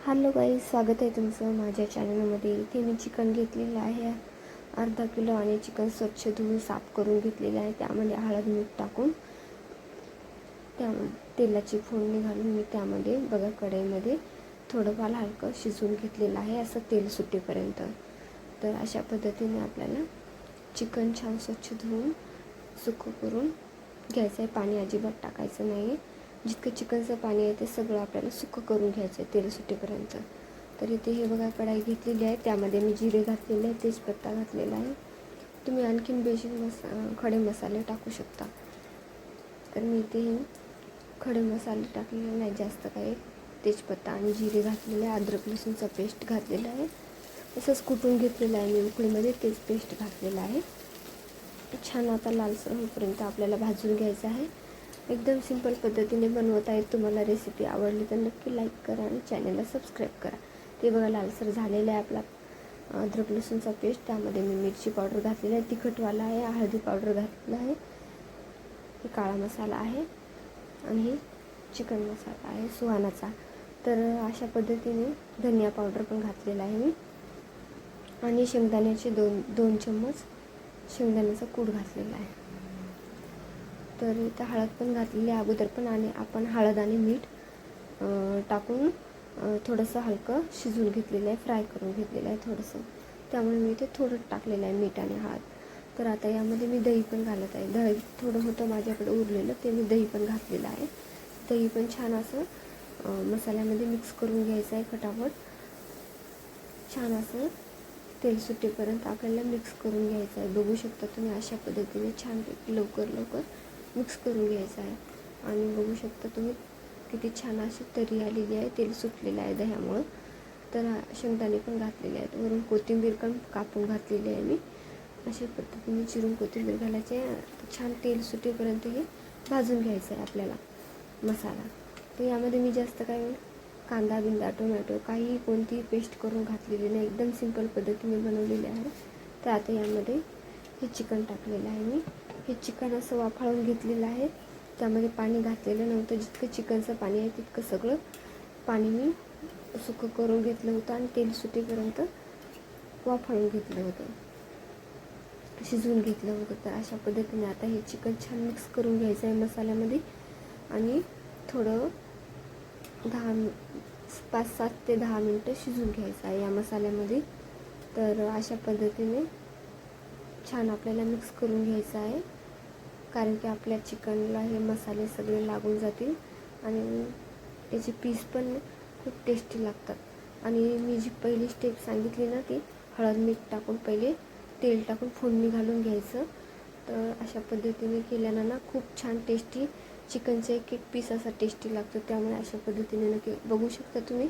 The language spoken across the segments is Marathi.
हॅलो गाईज, स्वागत आहे तुमचं माझ्या चॅनलमध्ये. इथे मी चिकन घेतलेलं आहे अर्धा किलो आणि चिकन स्वच्छ धुवून साफ करून घेतलेलं आहे. त्यामध्ये हळद मीठ टाकून तेलाची फोडणी घालून मी त्यामध्ये बघा कढईमध्ये थोडंफार हलकं शिजवून घेतलेलं आहे, असं तेल सुटेपर्यंत. तर अशा पद्धतीने आपल्याला चिकन छान स्वच्छ धुवून सुकं करून घ्यायचं आहे. पाणी अजिबात टाकायचं नाही आहे. जितकं चिकनचं पाणी आहे ते सगळं आपल्याला सुकं करून घ्यायचं आहे तेल सुटेपर्यंत. तर इथे हे बघा कढाई घेतलेली आहे, त्यामध्ये मी जिरे घातलेले आहे, तेजपत्ता घातलेला आहे. तुम्ही आणखीन बेसिक खडे मसाले टाकू शकता. तर मी इथे खडे मसाले टाकलेले नाही जास्त काही. तेजपत्ता आणि जिरे घातलेले आहे, अद्रक लसूणचा पेस्ट घातलेला आहे, तसंच कुटून घेतलेलं आहे मी उकळीमध्ये, तेच पेस्ट घातलेलं आहे. छान आता लालसर होईपर्यंत आपल्याला भाजून घ्यायचं आहे. एकदम सिंपल पद्धतीने बनवत आहे. तुम्हाला रेसिपी आवडली तर नक्की लाईक करा आणि चॅनलला सबस्क्राईब करा. ते बघा लालसर झालेला आहे आपला अद्रक लसूणचा पेस्ट. त्यामध्ये मी मिरची पावडर घातलेला आहे, तिखटवाला आहे, हळदी पावडर घातलेला आहे, हे काळा मसाला आहे आणि हे चिकन मसाला आहे सुहानाचा. तर अशा पद्धतीने धनिया पावडर पण घातलेला आहे मी, आणि शेंगदाण्याचे दोन चम्मच शेंगदाण्याचा कूट घातलेला आहे. तर इथं हळद पण घातलेली आहे अगोदर पण, आणि आपण हळद आणि मीठ टाकून थोडंसं हलकं शिजवून घेतलेलं आहे, फ्राय करून घेतलेलं आहे थोडंसं. त्यामुळे मी इथे थोडं टाकलेलं आहे मीठ आणि हळद. तर आता यामध्ये मी दही पण घालत आहे. दही थोडं होतं माझ्याकडे उरलेलं, ते मी दही पण घातलेलं आहे. दही पण छान असं मसाल्यामध्ये मिक्स करून घ्यायचं आहे फटाफट. छान असं तेल सुटेपर्यंत आपल्याला मिक्स करून घ्यायचं आहे. बघू शकता तुम्ही अशा पद्धतीने छान लवकर मिक्स करून घ्यायचं आहे. आणि बघू शकता तुम्ही किती छान अशी तरी आलेली आहे, तेल सुटलेलं आहे दह्यामुळं. तर शेंगदाणे पण घातलेले आहेत, वरून कोथिंबीर पण कापून घातलेली आहे मी. अशा पद्धतीने चिरून कोथिंबीर घालायची आहे. छान तेल सुटेपर्यंत हे भाजून घ्यायचं आहे आपल्याला मसाला. तर यामध्ये मी जास्त काही कांदा बिंदा टोमॅटो काही कोणतीही पेस्ट करून घातलेली नाही, एकदम सिंपल पद्धतीने बनवलेली आहे. तर आता यामध्ये हे चिकन टाकलेलं आहे मी. हे चिकन असं वाफाळून घेतलेलं आहे, त्यामध्ये पाणी घातलेलं नव्हतं. जितकं चिकनचं पाणी आहे तितकं सगळं पाणी मी सुकं करून घेतलं होतं आणि तेल सुटेपर्यंत वाफाळून घेतलं होतं, शिजवून घेतलं होतं. तर अशा पद्धतीने आता हे चिकन छान मिक्स करून घ्यायचं आहे मसाल्यामध्ये, आणि थोडं 5-7 ते 10 मिनटं शिजवून घ्यायचं आहे या मसाल्यामध्ये. तर अशा पद्धतीने छान आपल्याला मिक्स करून घ्यायचं आहे, कारण की आपल्या चिकनला हे मसाले सगळे लागून जातील आणि याचे पीस पण खूप टेस्टी लागतात. आणि मी जी पहिली स्टेप सांगितली ना, ती हळद मीठ टाकून पहिले तेल टाकून फोडणी घालून घ्यायचं. तर अशा पद्धतीने केल्यानं ना खूप छान टेस्टी चिकनचा एक पीस असा टेस्टी लागतो. त्यामुळे अशा पद्धतीने नक्की बघू शकता तुम्ही.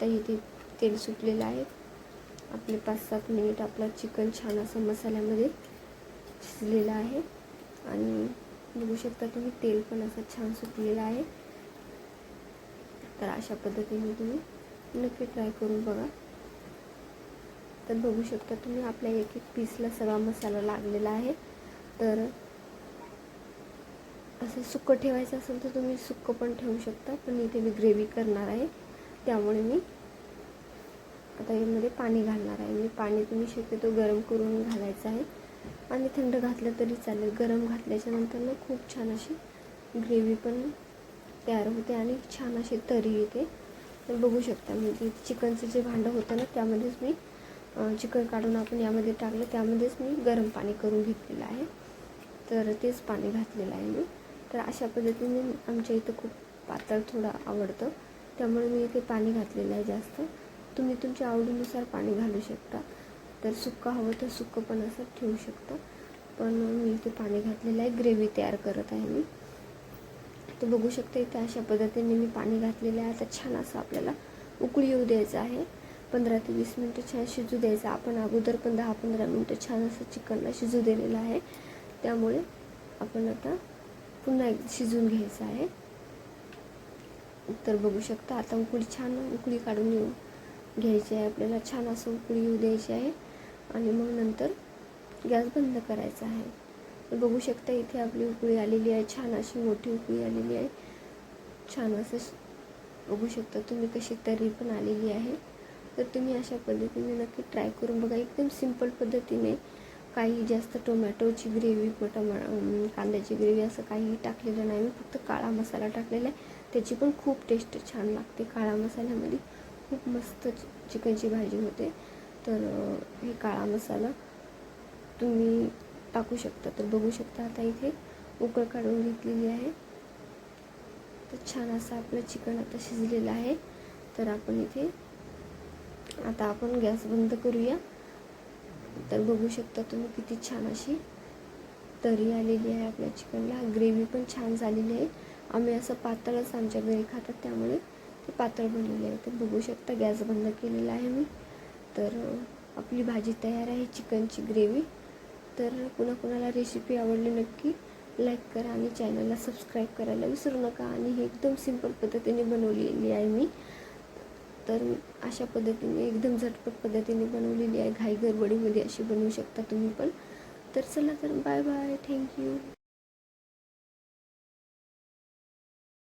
तर इथे तेल सुटलेलं आहे. आपले 5-7 मिनिट आपलं चिकन छान असं मसाल्यामध्ये शिजलेलं आहे, आणि बघू शकता तुम्ही तेल पण असं छान सुटलेलं आहे. तर अशा पद्धतीने तुम्ही नक्की ट्राय करून बघा. तर बघू शकता तुम्ही आपल्या एक पीसला सगळा मसाला लागलेला आहे. तर असं सुक्कं ठेवायचं असेल तर तुम्ही सुक्कं पण ठेवू शकता, पण इथे मी ग्रेव्ही करणार आहे त्यामुळे मी आता यामध्ये पाणी घालणार आहे. मी पाणी तुम्ही शक्यतो गरम करून घालायचं आहे, आणि थंड घातलं तरी चालेल. गरम घातल्याच्या नंतर खूप छान अशी ग्रेव्ही पण तयार होते आणि छान अशी तरी येते. तर बघू शकता मी जे चिकनचं जे भांडं होतं ना, त्यामध्येच मी चिकन काढून आपण यामध्ये टाकलं, त्यामध्येच मी गरम पाणी करून घेतलेलं आहे. तर तेच पाणी घातलेलं आहे मी. तर अशा पद्धतीने आमच्या इथं खूप पातळ थोडं आवडतं, त्यामुळे मी इथे पाणी घातलेलं आहे जास्त. तुम्ही तुमच्या आवडीनुसार पाणी घालू शकता. तर सुक्का हवं तर सुक्कं पण असं ठेवू शकता, पण मी इथे पाणी घातलेलं आहे. ग्रेव्ही तयार करत आहे मी. तर बघू शकता इथे अशा पद्धतीने मी पाणी घातलेलं आहे. आता छान असं आपल्याला उकळी येऊ द्यायचं आहे. 15 ते 20 मिनटं छान शिजू द्यायचं. आपण अगोदर पण 10-15 मिनटं छान असं चिकनला शिजू दिलेलं आहे, त्यामुळे आपण आता पुन्हा एक शिजवून घ्यायचं आहे. तर बघू शकता आता छान उकळी काढून घ्यायची आहे आपल्याला. छान असं उकळी येऊ द्यायची आहे, आणि मग नंतर गॅस बंद करायचा आहे. तर बघू शकता इथे आपली उकळी आलेली आहे, छान अशी मोठी उकळी आलेली आहे. छान असं बघू शकता तुम्ही कशी तर्री पण आलेली आहे. तर तुम्ही अशा पद्धतीने नक्की ट्राय करून बघा. एकदम सिंपल पद्धतीने, काही जास्त टोमॅटोची ग्रेव्ही, कांद्याची ग्रेव्ही असं काही टाकलेलं नाही मी. फक्त काळा मसाला टाकलेला आहे. त्याची पण खूप टेस्ट छान लागते. काळा मसाल्यामध्ये खूप मस्त चिकनची भाजी होते. तर हे काळा मसाला तुम्ही टाकू शकता. तर बघू शकता आता इथे उकळ काढून घेतलेली आहे. तर छान असं आपलं चिकन आता शिजलेलं आहे. तर आपण इथे आता आपण गॅस बंद करूया. तर बघू शकता तुम्ही किती छान अशी तर्री आलेली आहे आपल्या चिकनला. ग्रेव्ही पण छान झालेली आहे. आम्ही असं पातळच आमच्या घरी खातात, त्यामुळे ते पातळ बनलेले आहे. तर बघू शकता गॅस बंद केलेला आहे मी. तर आपली भाजी तयार आहे, चिकनची ग्रेव्ही. तर कुणाला रेसिपी आवडली नक्की लाईक करा आणि चॅनलला सबस्क्राईब करायला विसरू नका. आणि हे एकदम सिंपल पद्धतीने बनवलेली आहे मी. तर अशा पद्धतीने एकदम झटपट पद्धतीने बनवलेली आहे. घाई गडबडीमध्ये अशी बनवू शकता तुम्ही पण. तर चला, तर बाय बाय, थँक्यू.